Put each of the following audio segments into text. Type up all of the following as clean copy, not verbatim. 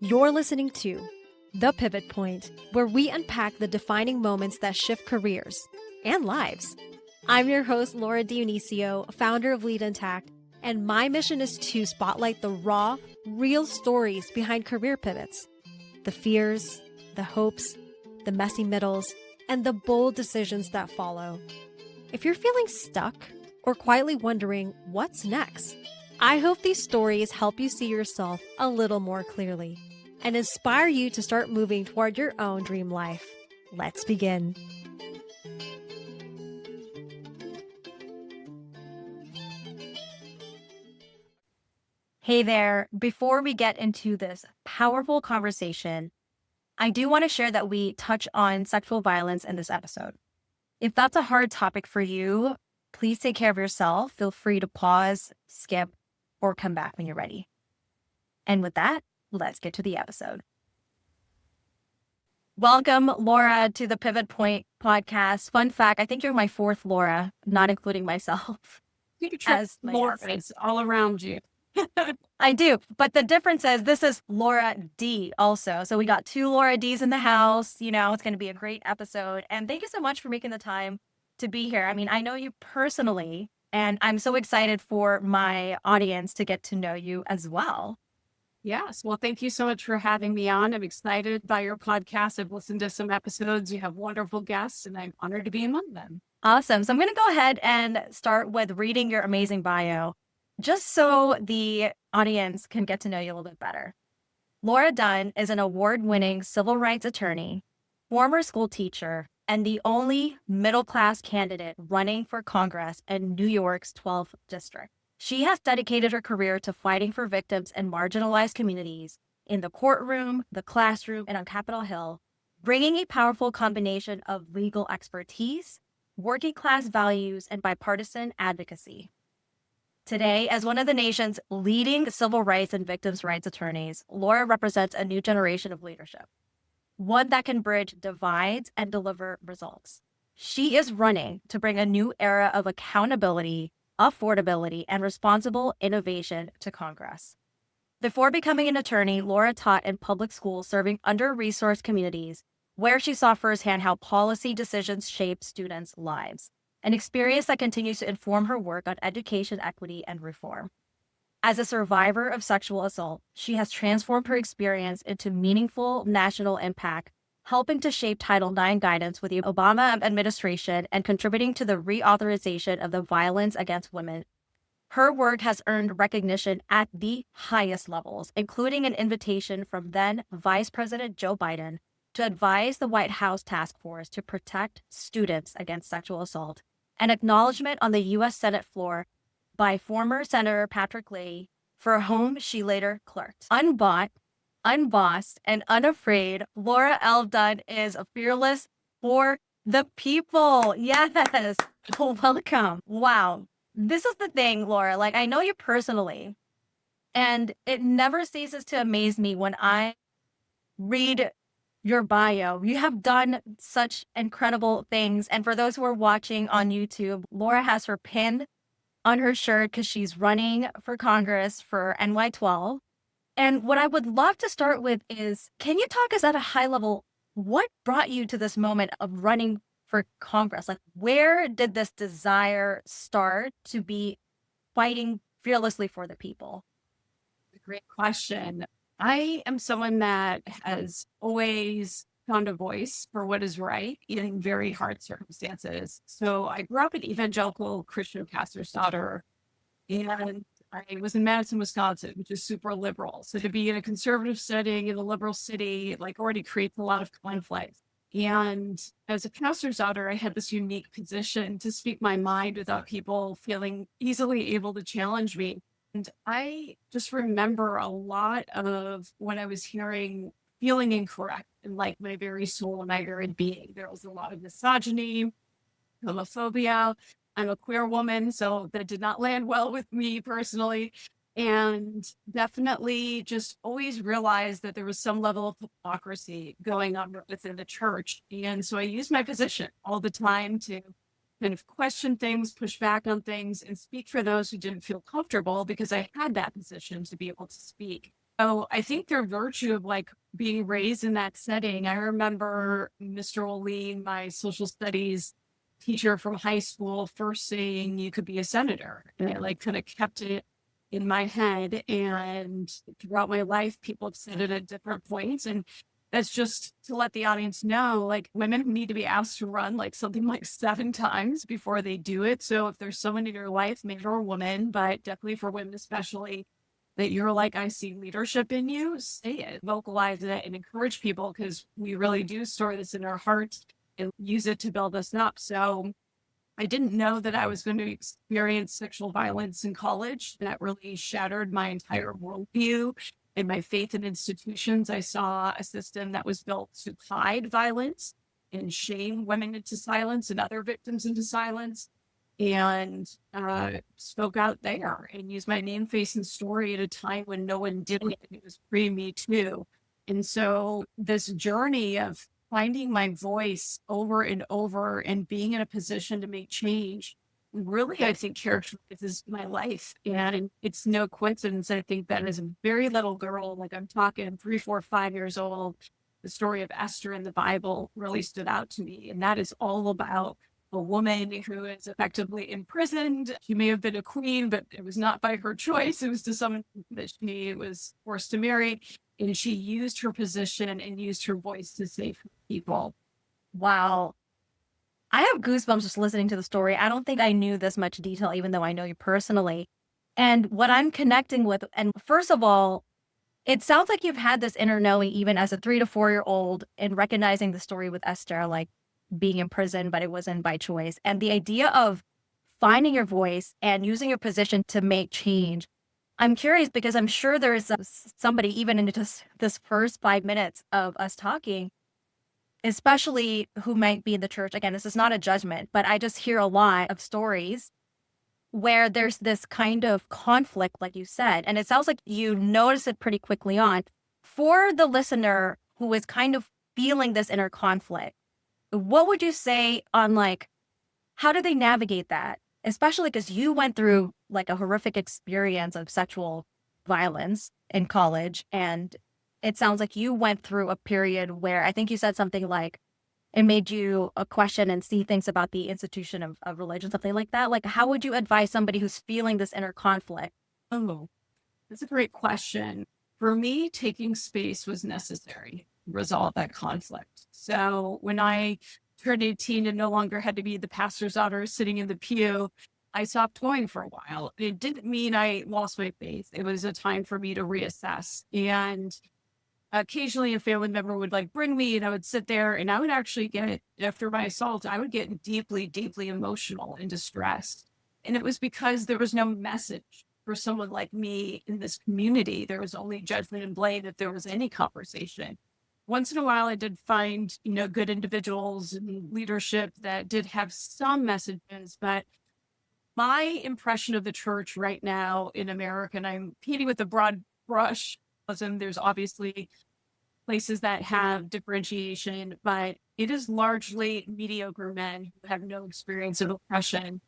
You're listening to The Pivot Point, where we unpack the defining moments that shift careers and lives. I'm your host, Laura Dunn, founder of Lead Intact, and my mission is to spotlight the raw, real stories behind career pivots. The fears, the hopes, the messy middles, and the bold decisions that follow. If you're feeling stuck or quietly wondering what's next, I hope these stories help you see yourself a little more clearly and inspire you to start moving toward your own dream life. Let's begin. Hey there, before we get into this powerful conversation, I do want to share that we touch on sexual violence in this episode. If that's a hard topic for you, please take care of yourself. Feel free to pause, skip, or come back when you're ready. And with that, let's get to the episode. Welcome, Laura, to the Pivot Point podcast. Fun fact, I think you're my fourth Laura, not including myself. You as Laura is all around you. I do, but the difference is this is Laura D also. So we got two Laura Ds in the house. You know, it's going to be a great episode. And thank you so much for making the time to be here. I mean, I know you personally, and I'm so excited for my audience to get to know you as well. Yes. Well, thank you so much for having me on. I'm excited by your podcast. I've listened to some episodes. You have wonderful guests, and I'm honored to be among them. Awesome. So I'm going to go ahead and start with reading your amazing bio, just so the audience can get to know you a little bit better. Laura Dunn is an award-winning civil rights attorney, former school teacher, and the only middle-class candidate running for Congress in New York's 12th district. She has dedicated her career to fighting for victims in marginalized communities in the courtroom, the classroom, and on Capitol Hill, bringing a powerful combination of legal expertise, working-class values, and bipartisan advocacy. Today, as one of the nation's leading civil rights and victims' rights attorneys, Laura represents a new generation of leadership, one that can bridge divides and deliver results. She is running to bring a new era of accountability, affordability, and responsible innovation to Congress. Before becoming an attorney, Laura taught in public schools serving under-resourced communities, where she saw firsthand how policy decisions shape students' lives, an experience that continues to inform her work on education, equity, and reform. As a survivor of sexual assault, she has transformed her experience into meaningful national impact, helping to shape Title IX guidance with the Obama administration and contributing to the reauthorization of the Violence Against Women. Her work has earned recognition at the highest levels, including an invitation from then Vice President Joe Biden to advise the White House task force to protect students against sexual assault, an acknowledgement on the U.S. Senate floor by former Senator Patrick Leahy, for whom she later clerked. Unbought, unbossed, and unafraid, Laura L. Dunn is fearless for the people. Yes. Welcome. Wow. This is the thing, Laura. Like, I know you personally, and it never ceases to amaze me when I read your bio. You have done such incredible things. And for those who are watching on YouTube, Laura has her pin on her shirt because she's running for Congress for NY12. And what I would love to start with is, can you talk us at a high level, what brought you to this moment of running for Congress? Like, where did this desire start to be fighting fearlessly for the people? Great question. I am someone that has always found a voice for what is right in very hard circumstances. So I grew up an evangelical Christian pastor's daughter, and I was in Madison, Wisconsin, which is super liberal. So to be in a conservative setting in a liberal city, like, already creates a lot of conflict. And as a pastor's daughter, I had this unique position to speak my mind without people feeling easily able to challenge me. And I just remember a lot of when I was feeling incorrect in, like, my very soul and my very being. There was a lot of misogyny, homophobia. I'm a queer woman, so that did not land well with me personally. And definitely just always realized that there was some level of hypocrisy going on within the church. And so I used my position all the time to kind of question things, push back on things, and speak for those who didn't feel comfortable, because I had that position to be able to speak. Oh, I think their virtue of like being raised in that setting. I remember Mr. Oline, my social studies teacher from high school, first saying you could be a senator. And I like kind of kept it in my head. And throughout my life, people have said it at different points. And that's just to let the audience know, like women need to be asked to run like something like 7 times before they do it. So if there's someone in your life, man or woman, but definitely for women especially, that you're like, I see leadership in you, say it, vocalize it, and encourage people because we really do store this in our hearts and use it to build us up. So I didn't know that I was going to experience sexual violence in college. That really shattered my entire worldview and my faith in institutions. I saw a system that was built to hide violence and shame women into silence and other victims into silence, and spoke out there and used my name, face, and story at a time when no one did it. It was pre Me Too. And so this journey of finding my voice over and over and being in a position to make change really, I think, characterizes my life. And it's no coincidence. I think that as a very little girl, like I'm talking 3, 4, 5 years old, the story of Esther in the Bible really stood out to me. And that is all about a woman who is effectively imprisoned. She may have been a queen, but it was not by her choice. It was to someone that she was forced to marry. And she used her position and used her voice to save people. Wow. I have goosebumps just listening to the story. I don't think I knew this much detail, even though I know you personally. And what I'm connecting with, and first of all, it sounds like you've had this inner knowing even as a 3 to 4 year old and recognizing the story with Esther, like being in prison, but it wasn't by choice. And the idea of finding your voice and using your position to make change. I'm curious because I'm sure there is somebody, even in this first 5 minutes of us talking, especially who might be in the church. Again, this is not a judgment, but I just hear a lot of stories where there's this kind of conflict, like you said, and it sounds like you notice it pretty quickly on. For the listener who is kind of feeling this inner conflict, what would you say on like, how do they navigate that? Especially because you went through like a horrific experience of sexual violence in college. And it sounds like you went through a period where I think you said something like it made you a question and see things about the institution of religion, something like that. Like, how would you advise somebody who's feeling this inner conflict? Oh, that's a great question. For me, taking space was necessary to resolve that conflict. So when I turned 18 and no longer had to be the pastor's daughter sitting in the pew, I stopped going for a while. It didn't mean I lost my faith. It was a time for me to reassess. And occasionally a family member would like bring me and I would sit there and I would actually get, after my assault, I would get deeply, deeply emotional and distressed. And it was because there was no message for someone like me in this community. There was only judgment and blame if there was any conversation. Once in a while, I did find, good individuals and leadership that did have some messages, but my impression of the church right now in America, and I'm painting with a broad brush, there's obviously places that have differentiation, but it is largely mediocre men who have no experience of oppression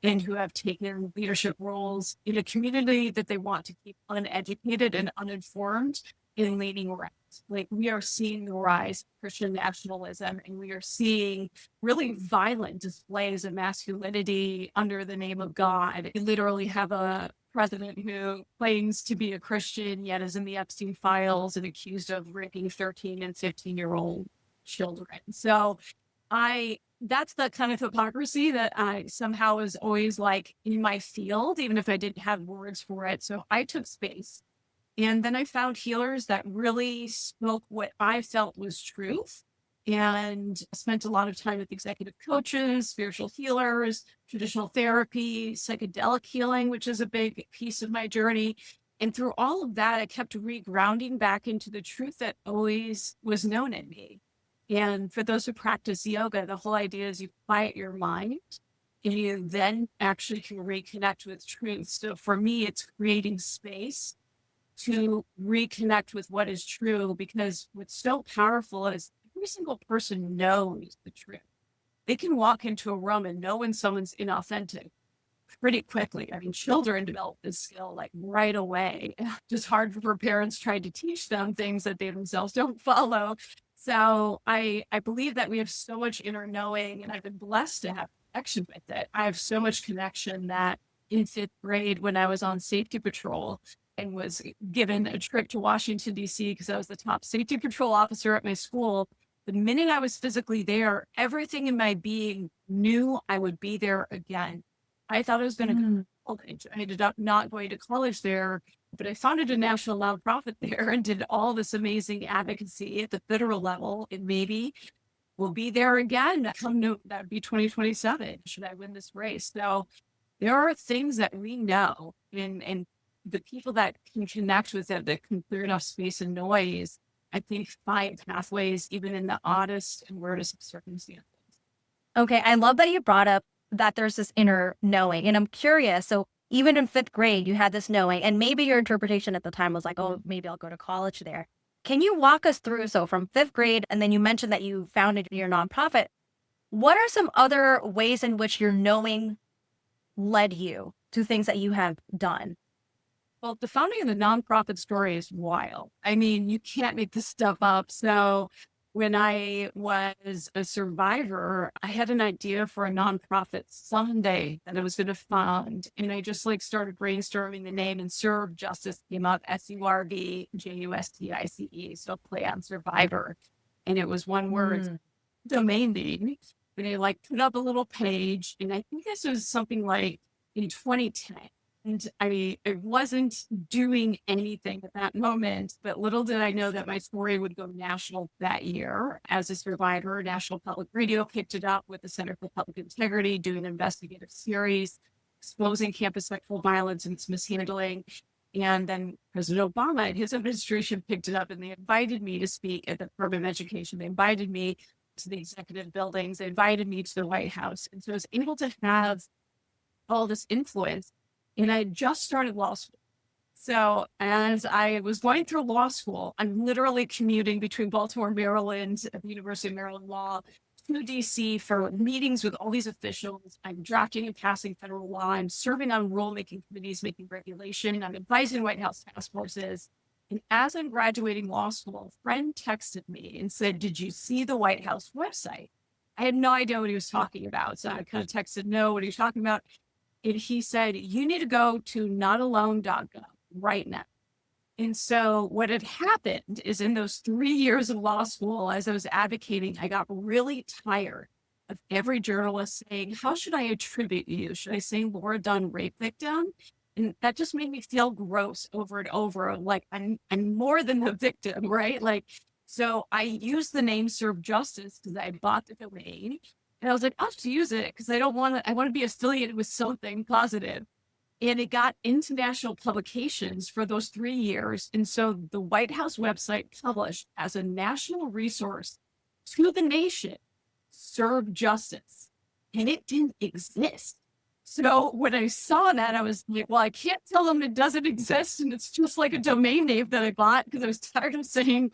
and who have taken leadership roles in a community that they want to keep uneducated and uninformed and leaning right. Like we are seeing the rise of Christian nationalism and we are seeing really violent displays of masculinity under the name of God. We literally have a president who claims to be a Christian, yet is in the Epstein files and accused of raping 13 and 15-year-old children. So that's the kind of hypocrisy that I somehow was always like in my field, even if I didn't have words for it. So I took space. And then I found healers that really spoke what I felt was truth, and spent a lot of time with executive coaches, spiritual healers, traditional therapy, psychedelic healing, which is a big piece of my journey. And through all of that, I kept regrounding back into the truth that always was known in me. And for those who practice yoga, the whole idea is you quiet your mind and you then actually can reconnect with truth. So for me, it's creating space to reconnect with what is true, because what's so powerful is every single person knows the truth. They can walk into a room and know when someone's inauthentic. pretty quickly. I mean, children develop this skill like right away. Just hard for parents trying to teach them things that they themselves don't follow. So I believe that we have so much inner knowing, and I've been blessed to have connection with it. I have so much connection that in fifth grade, when I was on safety patrol and was given a trip to Washington, D.C., because I was the top safety patrol officer at my school, the minute I was physically there, everything in my being knew I would be there again. I thought I was going to go to college. I ended up not going to college there, but I founded a national nonprofit there and did all this amazing advocacy at the federal level. And maybe we'll be there again. That would be 2027. Should I win this race? So there are things that we know, and the people that can connect with it, that can clear enough space and noise, I think find pathways even in the oddest and weirdest of circumstances. Okay, I love that you brought up that there's this inner knowing. And I'm curious. So even in fifth grade, you had this knowing, and maybe your interpretation at the time was like, oh, maybe I'll go to college there. Can you walk us through? So from fifth grade, and then you mentioned that you founded your nonprofit. What are some other ways in which your knowing led you to things that you have done? Well, the founding of the nonprofit story is wild. I mean, you can't make this stuff up. So when I was a survivor, I had an idea for a nonprofit someday that I was going to fund. And I just like started brainstorming the name, and Serve Justice came up, SURVJUSTICE. So play on survivor. And it was one word, domain name. And I like put up a little page. And I think this was something like in 2010. And I wasn't doing anything at that moment, but little did I know that my story would go national that year as a survivor. National Public Radio picked it up with the Center for Public Integrity, doing an investigative series, exposing campus sexual violence and its mishandling. And then President Obama and his administration picked it up, and they invited me to speak at the Department of Education. They invited me to the executive buildings. They invited me to the White House. And so I was able to have all this influence. And I had just started law school. So as I was going through law school, I'm literally commuting between Baltimore, Maryland, at the University of Maryland Law, to DC for meetings with all these officials. I'm drafting and passing federal law. I'm serving on rulemaking committees, making regulation. I'm advising White House task forces. And as I'm graduating law school, a friend texted me and said, "Did you see the White House website?" I had no idea what he was talking about. So I kind of texted, "No, what are you talking about?" And he said, "You need to go to notalone.gov right now." And so what had happened is in those 3 years of law school, as I was advocating, I got really tired of every journalist saying, "How should I attribute you? Should I say Laura Dunn rape victim?" And that just made me feel gross over and over. Like I'm more than the victim, right? Like, so I used the name Serve Justice because I bought the domain. And I was like, I'll just use it because I want to be affiliated with something positive. And it got into national publications for those 3 years. And so the White House website published as a national resource to the nation, Serve Justice. And it didn't exist. So when I saw that, I was like, well, I can't tell them it doesn't exist. And it's just like a domain name that I bought because I was tired of saying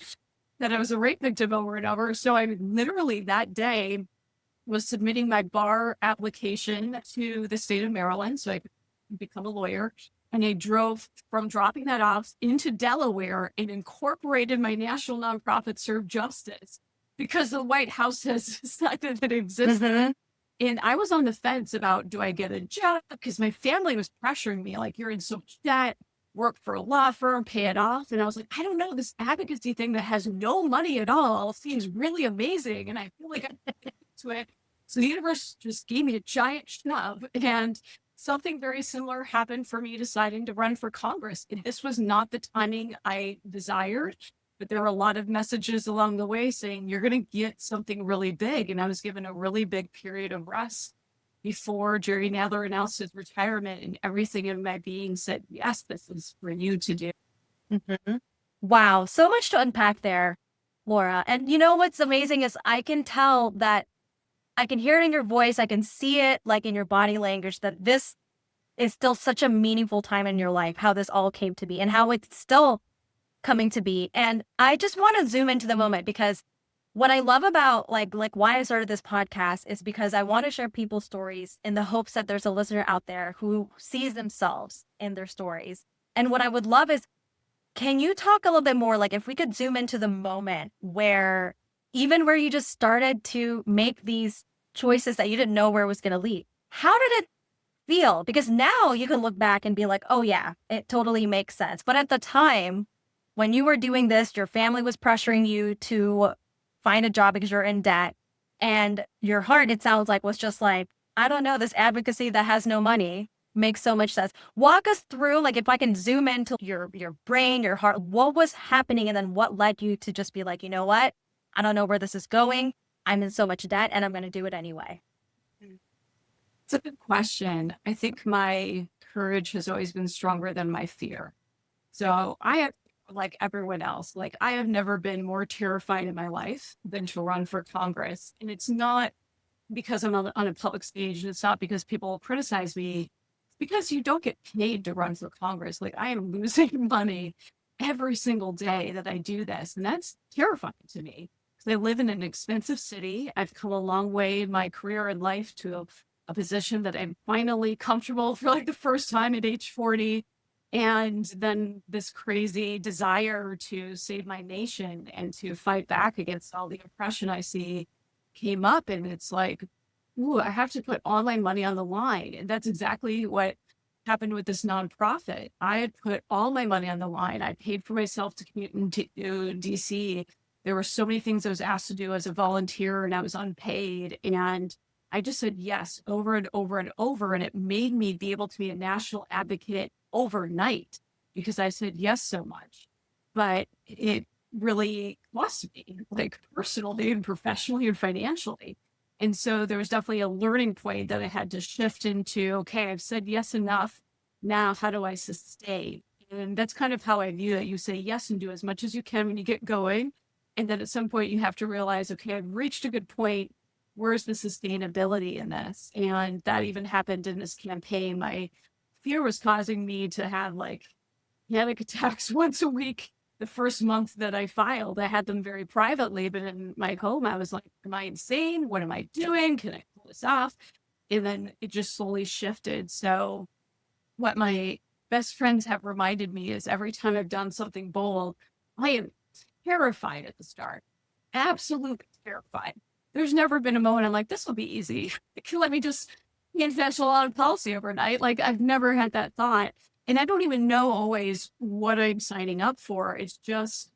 that I was a rape victim over and over. So I literally that day was submitting my bar application to the state of Maryland so I could become a lawyer. And I drove from dropping that off into Delaware and incorporated my national nonprofit Serve Justice because the White House has decided that it exists. And I was on the fence about, do I get a job? Because my family was pressuring me, like, you're in so much debt, work for a law firm, pay it off. And I was like, I don't know, this advocacy thing that has no money at all seems really amazing. And I feel like I'm to it. So the universe just gave me a giant shove, and something very similar happened for me deciding to run for Congress. And this was not the timing I desired, but there were a lot of messages along the way saying, you're going to get something really big. And I was given a really big period of rest before Jerry Nadler announced his retirement, and everything in my being said, yes, this is for you to do. Wow. So much to unpack there, Laura. And you know what's amazing is I can tell that I can hear it in your voice. I can see it like in your body language that this is still such a meaningful time in your life, how this all came to be and how it's still coming to be. And I just want to zoom into the moment because What I love about like why I started this podcast is because I want to share people's stories in the hopes that there's a listener out there who sees themselves in their stories. And what I would love is, can you talk a little bit more, like if we could zoom into the moment where even where you just started to make these choices that you didn't know where it was going to lead? How did it feel? Because now you can look back and be like, oh yeah, it totally makes sense. But at the time when you were doing this, your family was pressuring you to find a job because you're in debt. And your heart, it sounds like, was just like, I don't know, this advocacy that has no money makes so much sense. Walk us through, like, if I can zoom into your brain, your heart, what was happening, and then what led you to just be like, you know what? I don't know where this is going. I'm in so much debt and I'm going to do it anyway. It's a good question. I think my courage has always been stronger than my fear. So I have, like everyone else, like I have never been more terrified in my life than to run for Congress. And it's not because I'm on a public stage, and it's not because people criticize me. It's because you don't get paid to run for Congress. Like I am losing money every single day that I do this. And that's terrifying to me because I live in an expensive city. I've come a long way in my career and life to a position that I'm finally comfortable for like the first time at age 40. And then this crazy desire to save my nation and to fight back against all the oppression I see came up. And it's like, ooh, I have to put all my money on the line. And that's exactly what happened with this nonprofit. I had put all my money on the line. I paid for myself to commute into DC. There were so many things I was asked to do as a volunteer, and I was unpaid. And I just said yes over and over and over. And it made me be able to be a national advocate overnight because I said yes so much. But it really cost me, like personally and professionally and financially. And so there was definitely a learning point that I had to shift into, okay, I've said yes enough. Now, how do I sustain? And that's kind of how I view it. You say yes and do as much as you can when you get going. And then at some point you have to realize, okay, I've reached a good point. Where's the sustainability in this? And that even happened in this campaign. My fear was causing me to have like panic attacks once a week. The first month that I filed, I had them very privately, but in my home, I was like, am I insane? What am I doing? Can I pull this off? And then it just slowly shifted. So what my best friends have reminded me is every time I've done something bold, I am terrified at the start, absolutely terrified. There's never been a moment I'm like, this will be easy. Let me just invest a lot of policy overnight. Like I've never had that thought. And I don't even know always what I'm signing up for. It's just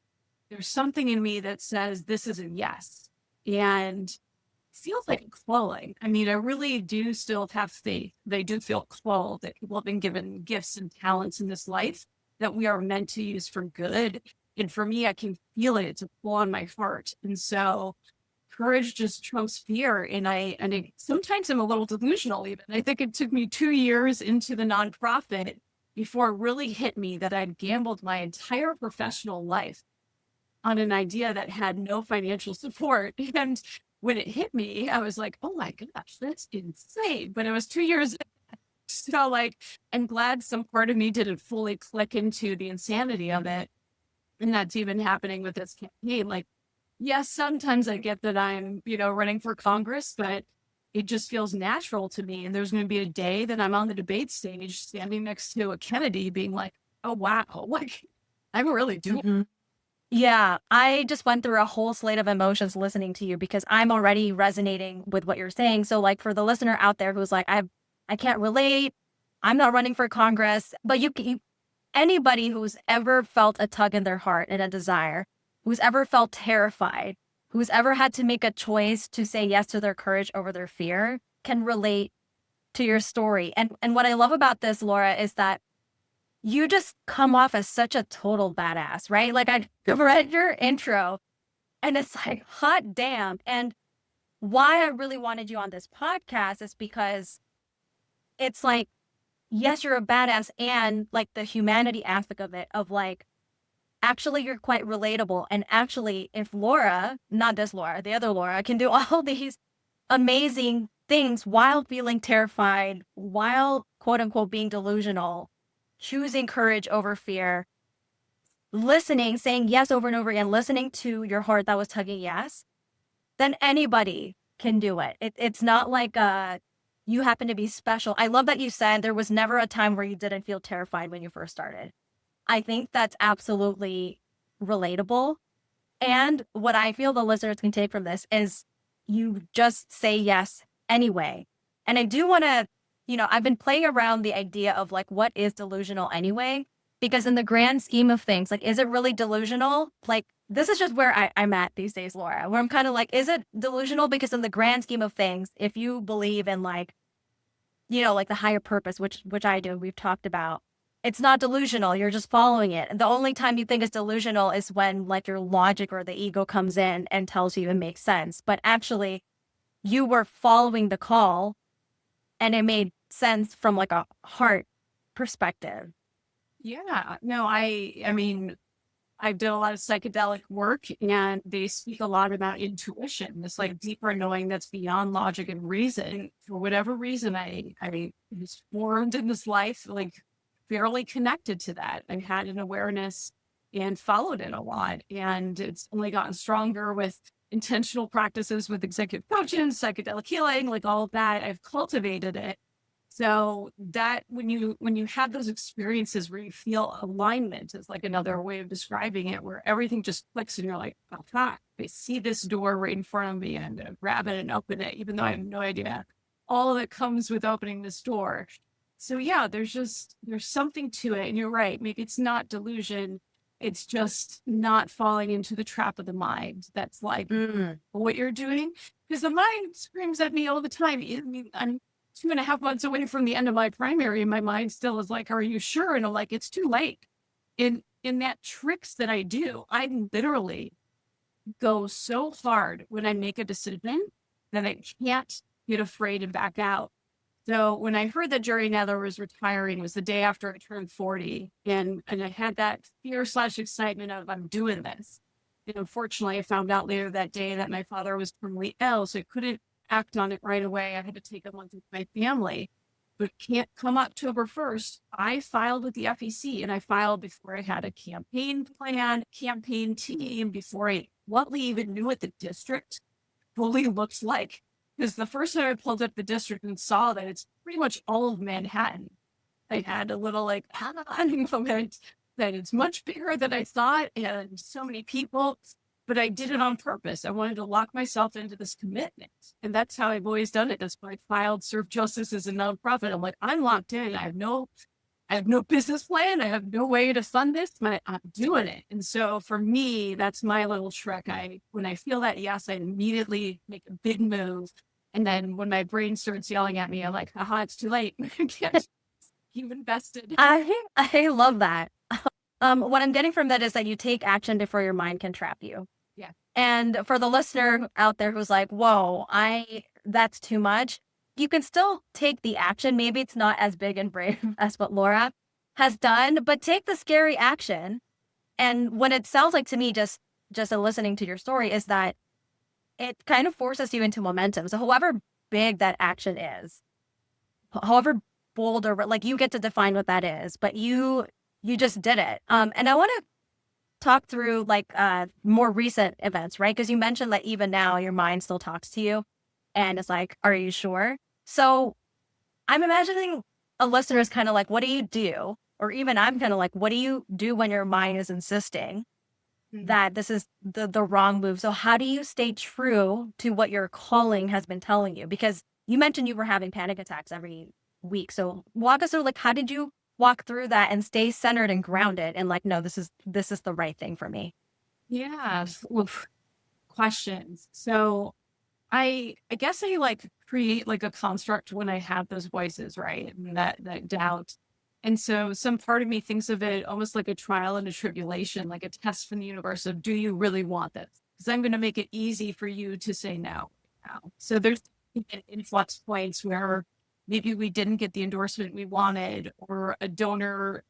there's something in me that says this is a yes. And it feels like a calling. I mean, I really do still have faith. They do feel called that people have been given gifts and talents in this life that we are meant to use for good. And for me, I can feel it. It's a pull on my heart. And so courage just trumps fear. And sometimes I'm a little delusional even. I think it took me 2 years into the nonprofit before it really hit me that I'd gambled my entire professional life on an idea that had no financial support. And when it hit me, I was like, oh my gosh, that's insane. But it was 2 years. So like, I'm glad some part of me didn't fully click into the insanity of it. And that's even happening with this campaign. Like, yes, sometimes I get that I'm, running for Congress, but it just feels natural to me. And there's going to be a day that I'm on the debate stage standing next to a Kennedy being like, oh, wow, like I'm really doing Mhm. Yeah, I just went through a whole slate of emotions listening to you because I'm already resonating with what you're saying. So like for the listener out there who's like, I can't relate. I'm not running for Congress, but anybody who's ever felt a tug in their heart and a desire, who's ever felt terrified, who's ever had to make a choice to say yes to their courage over their fear can relate to your story. And what I love about this, Laura, is that you just come off as such a total badass, right? Like I read your intro and it's like, hot damn. And why I really wanted you on this podcast is because it's like, yes, you're a badass, and like the humanity aspect of it, of like, actually, you're quite relatable. And actually, if Laura, not this Laura, the other Laura, can do all these amazing things while feeling terrified, while quote unquote being delusional, choosing courage over fear, listening, saying yes over and over again, listening to your heart that was tugging yes. then anybody can do it. It's not like you happen to be special. I love that you said there was never a time where you didn't feel terrified when you first started. I think that's absolutely relatable. And what I feel the listeners can take from this is you just say yes anyway. And I do want to, I've been playing around the idea of like, what is delusional anyway? Because in the grand scheme of things, like, is it really delusional? Like, this is just where I'm at these days, Laura, where I'm kind of like, is it delusional? Because in the grand scheme of things, if you believe in like, like the higher purpose, which I do, we've talked about, it's not delusional. You're just following it. And the only time you think it's delusional is when like your logic or the ego comes in and tells you it makes sense. But actually, you were following the call and it made sense from like a heart perspective. Yeah, no, I mean, I've done a lot of psychedelic work and they speak a lot about intuition, this like deeper knowing that's beyond logic and reason. For whatever reason, I was formed in this life, like fairly connected to that. I had an awareness and followed it a lot. And it's only gotten stronger with intentional practices with executive coaching, psychedelic healing, like all of that. I've cultivated it. So that when you have those experiences where you feel alignment is like another way of describing it, where everything just clicks and you're like, oh, fuck, I see this door right in front of me and I'm gonna grab it and open it, even though I have no idea all of it comes with opening this door. So yeah, there's something to it. And you're right, maybe it's not delusion. It's just not falling into the trap of the mind. That's like what you're doing. Because the mind screams at me all the time. I mean, I'm 2.5 months away from the end of my primary, and my mind still is like, are you sure? And I'm like, it's too late. In that tricks that I do, I literally go so hard when I make a decision that I can't get afraid and back out. So when I heard that Jerry Nether was retiring, it was the day after I turned 40. And I had that fear/excitement of I'm doing this. And unfortunately, I found out later that day that my father was terminally ill, so I couldn't act on it right away. I had to take a month with my family. But can't come October 1st, I filed with the FEC and I filed before I had a campaign plan, campaign team, before I what we even knew what the district fully looks like. Because the first time I pulled up the district and saw that it's pretty much all of Manhattan, I had a little like moment that it's much bigger than I thought and so many people, but I did it on purpose. I wanted to lock myself into this commitment. And that's how I've always done it. That's why I filed Serve Justice as a nonprofit. I'm like, I'm locked in. I have no business plan. I have no way to fund this, but I'm doing it. And so for me, that's my little trick. When I feel that yes, I immediately make a big move. And then when my brain starts yelling at me, I'm like, haha, it's too late. You've invested. I love that. What I'm getting from that is that you take action before your mind can trap you. Yeah. And for the listener out there who's like, whoa, that's too much. You can still take the action. Maybe it's not as big and brave as what Laura has done, but take the scary action. And what it sounds like to me, just in listening to your story, is that it kind of forces you into momentum. So however big that action is, however bold or like you get to define what that is, but you just did it. And I want to talk through like more recent events, right? Because you mentioned that even now your mind still talks to you and it's like, are you sure? So I'm imagining a listener is kind of like, what do you do? Or even I'm kind of like, what do you do when your mind is insisting that this is the wrong move? So how do you stay true to what your calling has been telling you? Because you mentioned you were having panic attacks every week. So walk us through, like, how did you walk through that and stay centered and grounded and like, no, this is the right thing for me? Yeah. Oof. Questions. So I guess I like create like a construct when I have those voices, right? And that doubt. And so some part of me thinks of it almost like a trial and a tribulation, like a test from the universe of, do you really want this? Because I'm going to make it easy for you to say no. So there's influx points where maybe we didn't get the endorsement we wanted, or a donor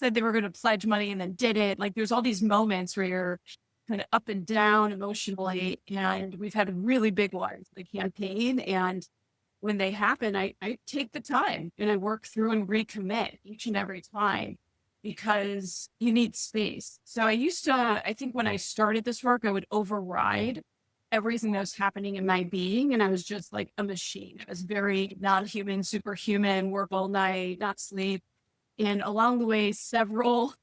said they were going to pledge money and then did it. Like there's all these moments where you're kind of up and down emotionally. And we've had really big ones, the campaign. And when they happen, I take the time and I work through and recommit each and every time, because you need space. So I think when I started this work, I would override everything that was happening in my being. And I was just like a machine. I was very non-human, superhuman, work all night, not sleep. And along the way, several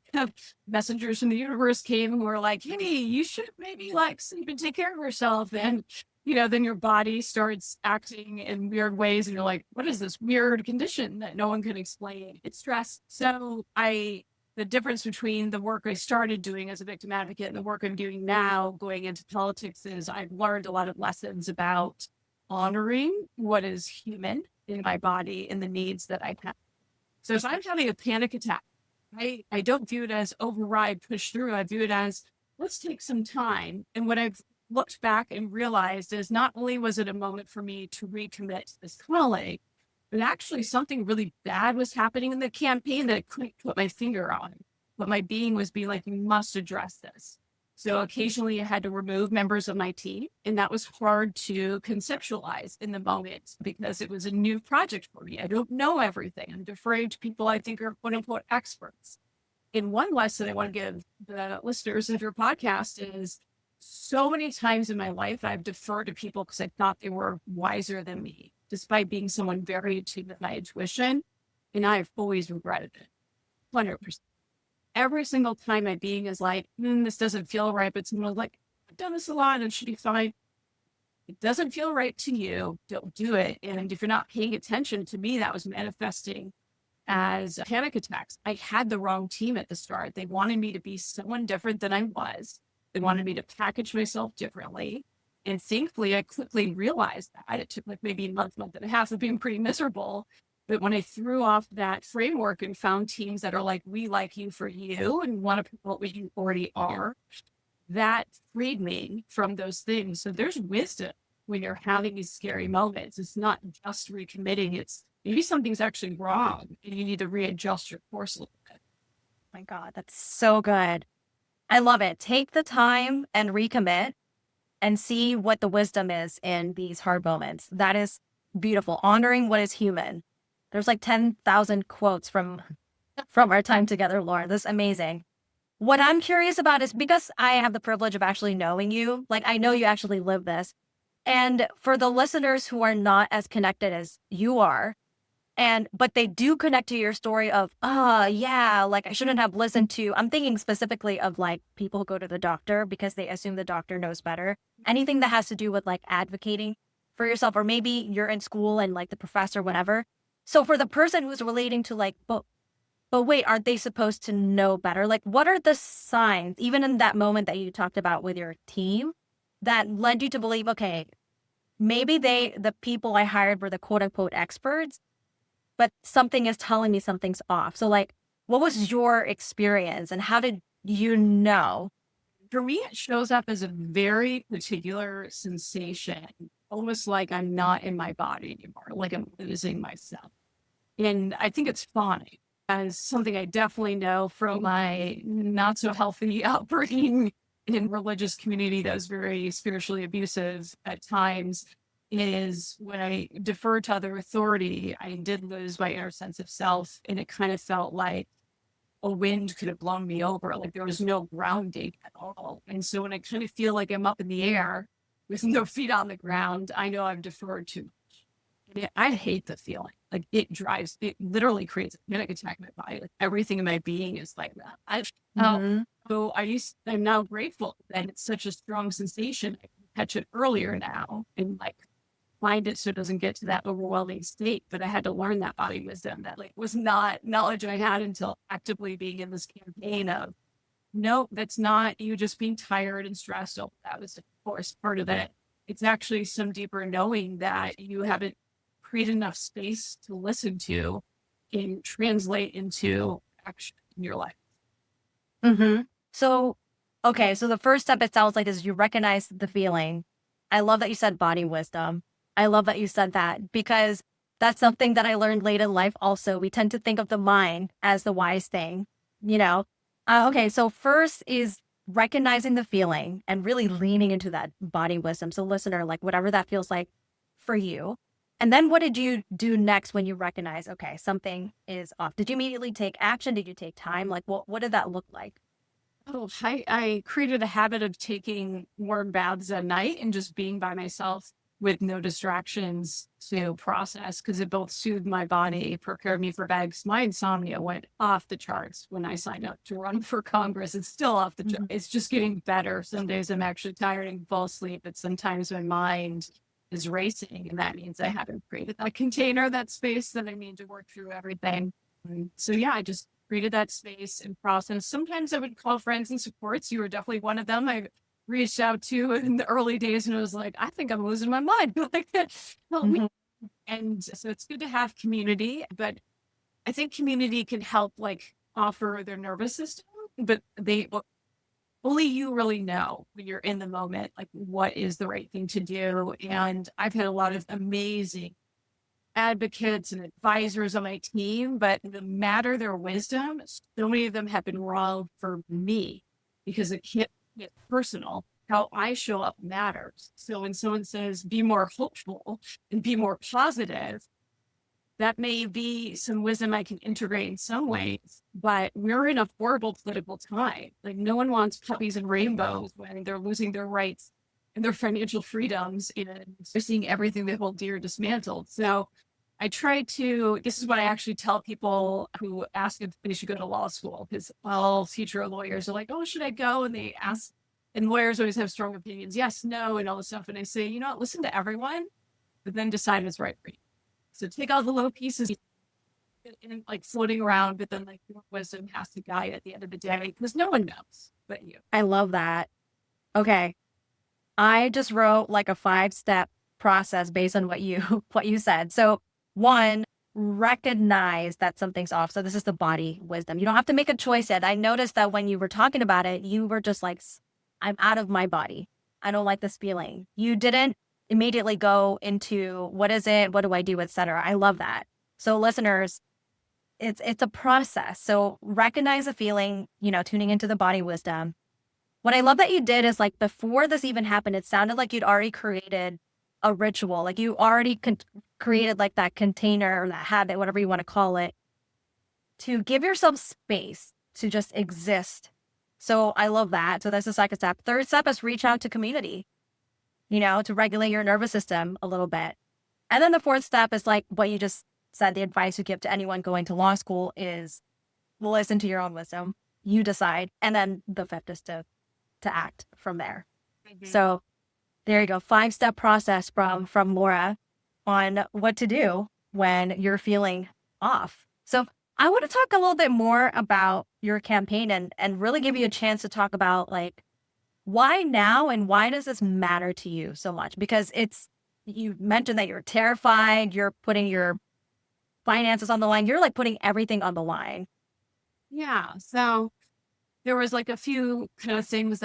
messengers from the universe came and were like, hey, you should maybe like sleep and take care of yourself. And, then your body starts acting in weird ways. And you're like, what is this weird condition that no one can explain? It's stress. So the difference between the work I started doing as a victim advocate and the work I'm doing now going into politics is I've learned a lot of lessons about honoring what is human in my body and the needs that I have. So if I'm having a panic attack, I don't view it as override, push through. I view it as let's take some time. And what I've looked back and realized is not only was it a moment for me to recommit to this calling, but actually something really bad was happening in the campaign that I couldn't put my finger on. But my being was being like, you must address this. So occasionally I had to remove members of my team, and that was hard to conceptualize in the moment because it was a new project for me. I don't know everything. I'm deferring to people I think are quote unquote experts. And one lesson I want to give the listeners of your podcast is so many times in my life, I've deferred to people because I thought they were wiser than me, despite being someone very attuned with my intuition. And I've always regretted it. 100%. Every single time my being is like, this doesn't feel right, but someone's like, I've done this a lot and it should be fine. It doesn't feel right to you. Don't do it. And if you're not paying attention to me, that was manifesting as panic attacks. I had the wrong team at the start. They wanted me to be someone different than I was. They wanted me to package myself differently. And thankfully, I quickly realized that. It took like maybe a month and a half of being pretty miserable. But when I threw off that framework and found teams that are like, we like you for you and want to promote what you already are, that freed me from those things. So there's wisdom when you're having these scary moments. It's not just recommitting. It's maybe something's actually wrong and you need to readjust your course a little bit. Oh my God, that's so good. I love it. Take the time and recommit and see what the wisdom is in these hard moments. That is beautiful. Honoring what is human. There's like 10,000 quotes from our time together, Laura. This is amazing. What I'm curious about is because I have the privilege of actually knowing you, like I know you actually live this. And for the listeners who are not as connected as you are, but they do connect to your story of, yeah, like I shouldn't have listened to, I'm thinking specifically of like people who go to the doctor because they assume the doctor knows better. Anything that has to do with like advocating for yourself, or maybe you're in school and like the professor, whatever. So for the person who's relating to like, but wait, aren't they supposed to know better? Like, what are the signs, even in that moment that you talked about with your team, that led you to believe, okay, maybe the people I hired were the quote unquote experts, but something is telling me something's off. So like, what was your experience and how did you know? For me, it shows up as a very particular sensation, almost like I'm not in my body anymore, like I'm losing myself. And I think it's funny as something I definitely know from my not so healthy upbringing in religious community that was very spiritually abusive at times is when I deferred to other authority, I did lose my inner sense of self. And it kind of felt like a wind could have blown me over. Like there was no grounding at all. And so when I kind of feel like I'm up in the air with no feet on the ground, I know I've deferred too much. And I hate the feeling. Like it literally creates a panic attack in my body. Like everything in my being is like that. I'm now grateful that it's such a strong sensation. I can catch it earlier now and like find it so it doesn't get to that overwhelming state. But I had to learn that body wisdom that like was not knowledge I had until actively being in this campaign of no, that's not you just being tired and stressed. Oh, that was of course part of it. It's actually some deeper knowing that you haven't created enough space to listen to and translate into action in your life. So, okay, so the first step it sounds like is you recognize the feeling. I love that you said body wisdom. I love that you said that because that's something that I learned late in life also. We tend to think of the mind as the wise thing, you know? Okay, so first is recognizing the feeling and really leaning into that body wisdom. So listener, like whatever that feels like for you. And then what did you do next when you recognize, okay, something is off? Did you immediately take action? Did you take time? Like what did that look like? Oh, I created a habit of taking warm baths at night and just being by myself with no distractions to process because it both soothed my body, prepared me for bed. 'Cause my insomnia went off the charts when I signed up to run for Congress. It's still off the charts. Mhm. It's just getting better. Some days I'm actually tired and fall asleep, but sometimes my mind is racing, and that means I haven't created that container, that space that I need to work through everything. So yeah, I just created that space and process. Sometimes I would call friends and supports. You were definitely one of them. I reached out to in the early days and I was like, I think I'm losing my mind. Like, help me. Mhm. And so it's good to have community, but I think community can help like offer their nervous system, but only you really know when you're in the moment, like what is the right thing to do. And I've had a lot of amazing advocates and advisors on my team, but no matter their wisdom, so many of them have been wrong for me because it can't get personal. How I show up matters. So when someone says, be more hopeful and be more positive, that may be some wisdom I can integrate in some ways, but we're in a horrible political time. Like, no one wants puppies and rainbows when they're losing their rights and their financial freedoms and they're seeing everything they hold dear dismantled. So I try to, this is what I actually tell people who ask if they should go to law school, because all teacher lawyers are like, oh, should I go? And they ask, and lawyers always have strong opinions, yes, no, and all this stuff. And I say, you know what, listen to everyone, but then decide what's right for you. So take all the little pieces and like floating around, but then like your wisdom has to guide at the end of the day because no one knows but you. I love that. Okay. I just wrote like a 5-step process based on what you what you said. So, one, recognize that something's off. So this is the body wisdom. You don't have to make a choice yet. I noticed that when you were talking about it, you were just like, I'm out of my body. I don't like this feeling. You didn't immediately go into what is it, what do I do, etc. I love that. So listeners, it's a process. So recognize a feeling, tuning into the body wisdom. What I love that you did is like before this even happened, it sounded like you'd already created a ritual. Like you already created like that container or that habit, whatever you want to call it, to give yourself space to just exist. So I love that. So that's the second step. Third step is reach out to community, to regulate your nervous system a little bit. And then the fourth step is like what you just said, the advice you give to anyone going to law school is listen to your own wisdom. You decide. And then the fifth is to act from there. Mm-hmm. So there you go. 5-step process from Laura on what to do when you're feeling off. So I want to talk a little bit more about your campaign and really give you a chance to talk about like why now and why does this matter to you so much? Because you mentioned that you're terrified, you're putting your finances on the line, you're like putting everything on the line. Yeah. So there was like a few kind of things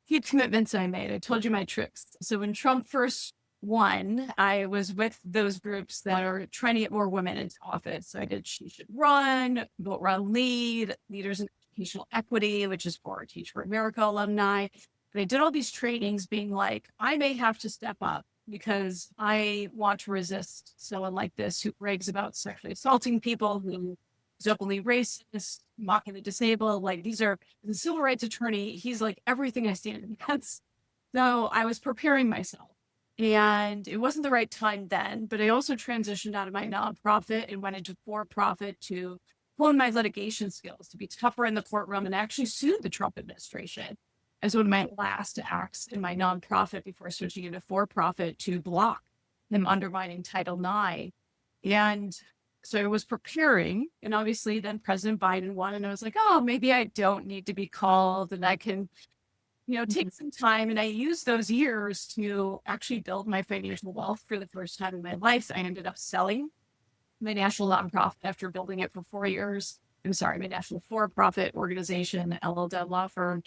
few commitments I made. I told you my tricks. So when Trump first won, I was with those groups that are trying to get more women into office. So I did She Should Run, Vote Run Lead, Leaders in Educational Equity, which is for Teach for America alumni. And I did all these trainings being like, I may have to step up because I want to resist someone like this who brags about sexually assaulting people, who is openly racist, mocking the disabled. Like, these are the civil rights attorney. He's like everything I stand against. So I was preparing myself. And it wasn't the right time then, but I also transitioned out of my nonprofit and went into for profit to hone my litigation skills, to be tougher in the courtroom and actually sue the Trump administration as one of my last acts in my nonprofit before switching into for profit to block them undermining Title IX. And so I was preparing, and obviously then President Biden won, and I was like, oh, maybe I don't need to be called, and I can, take some time. And I used those years to actually build my financial wealth for the first time in my life. So I ended up selling my national nonprofit after building it for 4 years. I'm sorry, my national for-profit organization, LL Dunn Law Firm,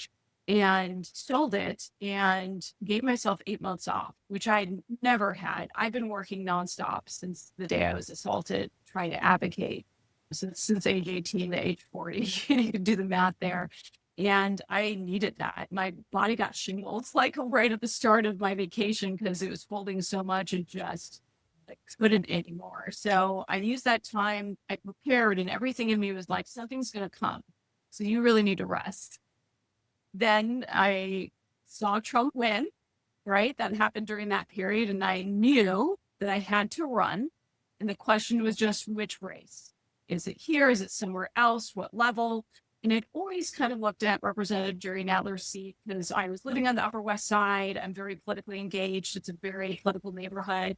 and sold it and gave myself 8 months off, which I never had. I've been working nonstop since the day I was assaulted, trying to advocate since age 18 to age 40. You can do the math there. And I needed that. My body got shingles like right at the start of my vacation because it was folding so much and just like couldn't anymore. So I used that time, I prepared, and everything in me was like, something's going to come. So you really need to rest. Then I saw Trump win, right? That happened during that period. And I knew that I had to run. And the question was just which race? Is it here? Is it somewhere else? What level? And it always kind of looked at Representative Jerry Nadler's seat because I was living on the Upper West Side. I'm very politically engaged. It's a very political neighborhood.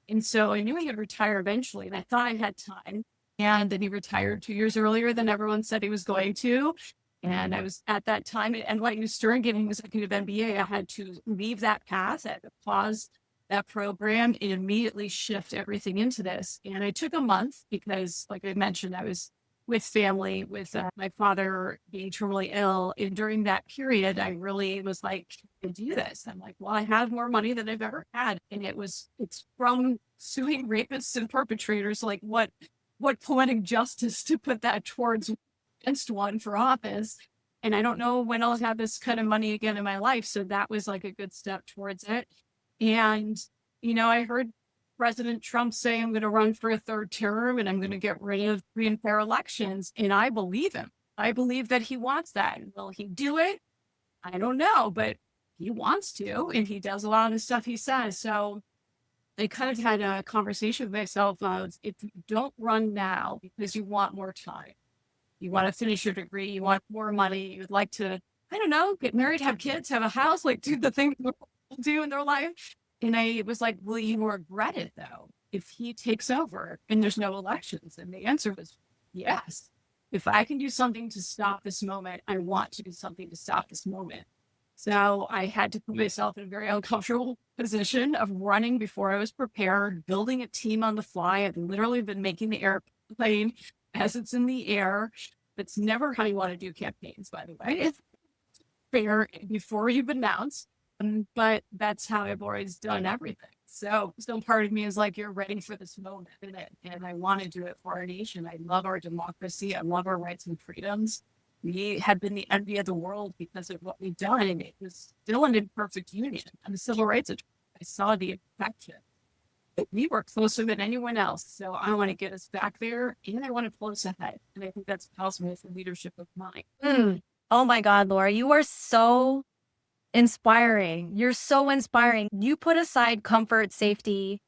And so I knew he would retire eventually. And I thought I had time. And then he retired 2 years earlier than everyone said he was going to. And I was at that time at NYU Stern getting executive MBA. I had to leave that path. I had to pause that program and immediately shift everything into this. And I took a month because, like I mentioned, I was with family, with my father being terminally ill. And during that period, I really was like, I do this. I'm like, well, I have more money than I've ever had. And it's from suing rapists and perpetrators. Like what poetic justice to put that towards against one for office. And I don't know when I'll have this kind of money again in my life. So that was like a good step towards it. And, I heard President Trump say, I'm going to run for a third term and I'm going to get rid of free and fair elections. And I believe him. I believe that he wants that. Will he do it? I don't know, but he wants to. And he does a lot of the stuff he says. So I kind of had a conversation with myself. If you don't run now because you want more time, you want to finish your degree, you want more money, you'd like to, I don't know, get married, have kids, have a house, like do the things people do in their life. And I was like, will you regret it though, if he takes over and there's no elections? And the answer was yes. If I can do something to stop this moment, I want to do something to stop this moment. So I had to put myself in a very uncomfortable position of running before I was prepared, building a team on the fly. I've literally been making the airplane as it's in the air. That's never how you want to do campaigns, by the way. It's fair before you've announced, but that's how I've always done everything. So part of me is like, you're ready for this moment, and I want to do it for our nation. I love our democracy. I love our rights and freedoms. We have been the envy of the world because of what we've done, and it was still an imperfect union. I'm a civil rights attorney. I saw the imperfection. We were closer than anyone else. So I want to get us back there and I want to pull us ahead. And I think that's possible for leadership of mine. Oh my God, Laura, you are so inspiring. You're so inspiring. You put aside comfort, safety,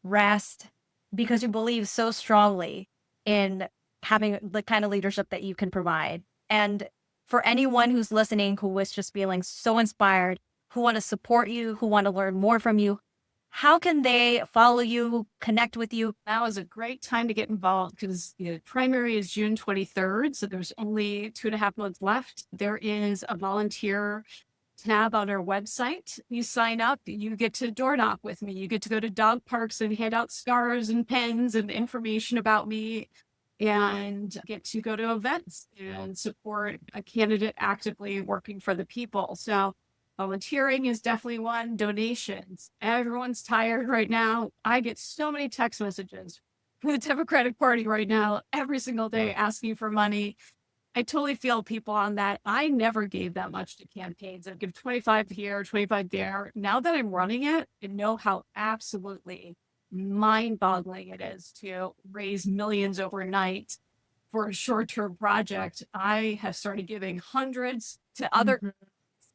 rest, because you believe so strongly in having the kind of leadership that you can provide. And for anyone who's listening, who was just feeling so inspired, who want to support you, who want to learn more from you, how can they follow you, connect with you? Now is a great time to get involved because the primary is June 23rd. So there's only 2.5 months left. There is a volunteer tab on our website. You sign up, you get to door knock with me. You get to go to dog parks and hand out scars and pens and information about me, and get to go to events and support a candidate actively working for the people. So volunteering is definitely one. Donations. Everyone's tired right now. I get so many text messages from the Democratic Party right now, every single day asking for money. I totally feel people on that. I never gave that much to campaigns. I'd give 25 here, 25 there. Now that I'm running it, I know how absolutely mind-boggling it is to raise millions overnight for a short-term project. I have started giving hundreds to other.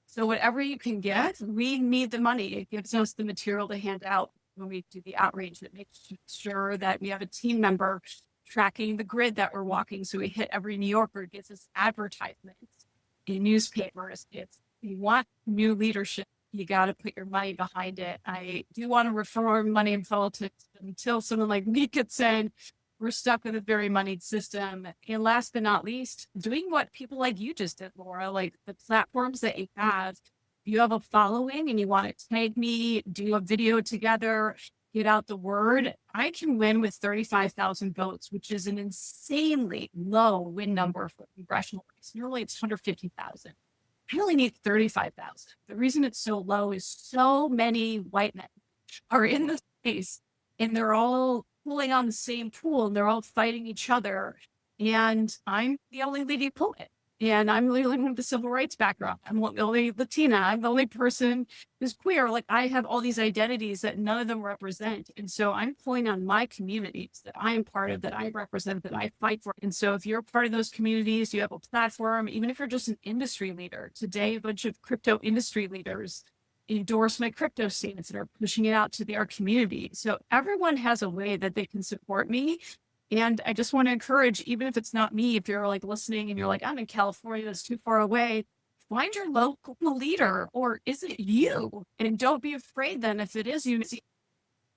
So whatever you can get, we need the money. It gives us the material to hand out when we do the outreach. It makes sure that we have a team member tracking the grid that we're walking. So we hit every New Yorker. It gets us advertisements in newspapers. If you want new leadership, you got to put your money behind it. I do want to reform money in politics. Until someone like me gets in, we're stuck with a very moneyed system. And last but not least, doing what people like you just did, Laura, like the platforms that you have. You have a following and you want to tag me, do a video together, get out the word. I can win with 35,000 votes, which is an insanely low win number for a congressional race. Normally it's 150,000. I only need 35,000. The reason it's so low is so many white men are in the space and they're all pulling on the same pool and they're all fighting each other. And I'm the only lady pulling it. And I'm the only one with the civil rights background. I'm the only Latina. I'm the only person who's queer. Like, I have all these identities that none of them represent. And so I'm pulling on my communities that I am part of, that I represent, that I fight for. And so if you're part of those communities, you have a platform, even if you're just an industry leader. Today, a bunch of crypto industry leaders endorse my crypto stance and are pushing it out to their community. So everyone has a way that they can support me. And I just want to encourage, even if it's not me, if you're like listening and you're like, I'm in California, that's too far away, find your local leader, or is it you? And don't be afraid then if it is you,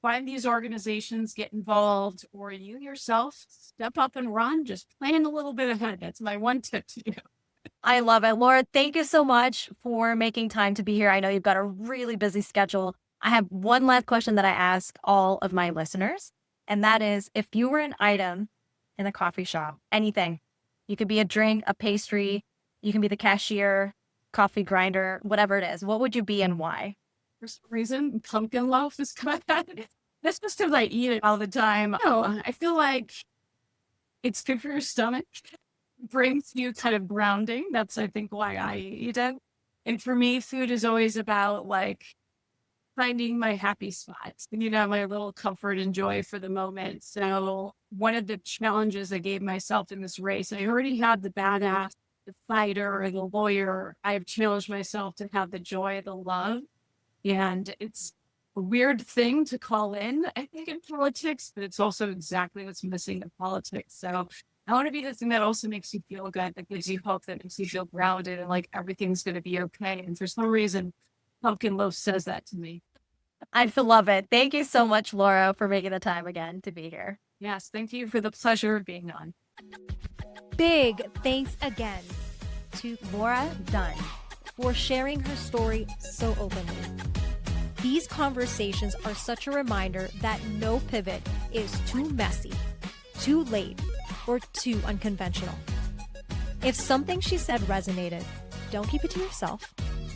find these organizations, get involved, or you yourself step up and run, just plan a little bit ahead. That's my one tip to you. I love it. Laura, thank you so much for making time to be here. I know you've got a really busy schedule. I have one last question that I ask all of my listeners, and that is, if you were an item in a coffee shop, anything, you could be a drink, a pastry, you can be the cashier, coffee grinder, whatever it is, what would you be and why? For some reason, pumpkin loaf is coming out. That's just because I eat it all the time. No, I feel like it's good for your stomach. Brings you kind of grounding. That's, I think, why I eat it. And for me, food is always about like finding my happy spots and, my little comfort and joy for the moment. So one of the challenges I gave myself in this race, I already had the badass, the fighter, or the lawyer. I've challenged myself to have the joy, the love. And it's a weird thing to call in, I think, in politics, but it's also exactly what's missing in politics. So I want to be the thing that also makes you feel good, that gives you hope, that makes you feel grounded and like everything's going to be okay. And for some reason, pumpkin loaf says that to me. I love it. Thank you so much, Laura, for making the time again to be here. Yes, thank you for the pleasure of being on. Big thanks again to Laura Dunn for sharing her story so openly. These conversations are such a reminder that no pivot is too messy, too late, or too unconventional. If something she said resonated, don't keep it to yourself.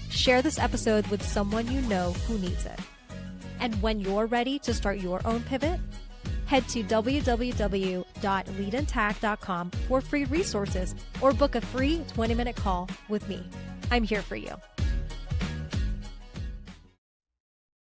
Share this episode with someone you know who needs it. And when you're ready to start your own pivot, head to www.leadintact.com for free resources or book a free 20-minute call with me. I'm here for you.